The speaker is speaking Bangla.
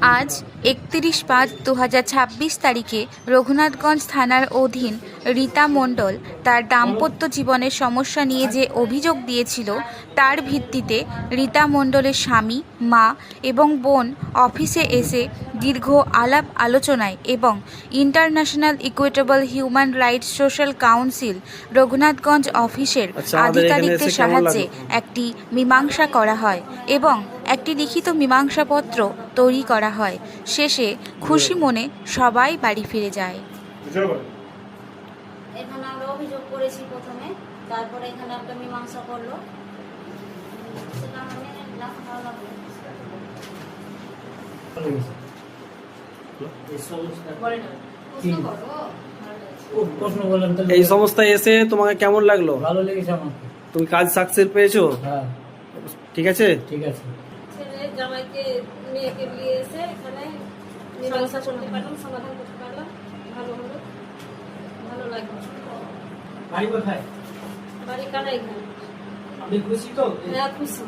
আজ 31/5/2026 তারিখে রঘুনাথগঞ্জ থানার অধীন রীতা মণ্ডল তার দাম্পত্য জীবনের সমস্যা নিয়ে যে অভিযোগ দিয়েছিল তার ভিত্তিতে রীতা মণ্ডলের স্বামী, মা এবং বোন অফিসে এসে দীর্ঘ আলাপ আলোচনায় এবং international equitable human rights social council Raghunathganj অফিসের আধিকারিকদের সাহায্যে একটি মীমাংসা করা হয় এবং একটি লিখিত মীমাংসাপত্র তৈরি করা হয়। শেষে খুশি মনে সবাই বাড়ি ফিরে যায়। এখানে আমরা অভিযোগ করেছি প্রথমে, তারপরে এখানে একটা মীমাংসা করলো, সেটা আমরা মেনে নিলাম। ভালো লাগলো। এই সংস্থায় এসে তোমাকে কেমন লাগলো? ভালো লেগেছে আমাকে। তুমি কাজ সাকসেস পেয়েছো? হ্যাঁ, ঠিক আছে, ঠিক আছে। ছেলে জামাইকে মেয়েকে নিয়ে এসে এখানে মীমাংসা করতে পারলাম, সমাধান করতে পারলাম। ভালো হলো, ভালো লাগলো। বাড়ি কোথায়? বাড়ি কানাইখালী। আপনি খুশি তো? হ্যাঁ, খুশি।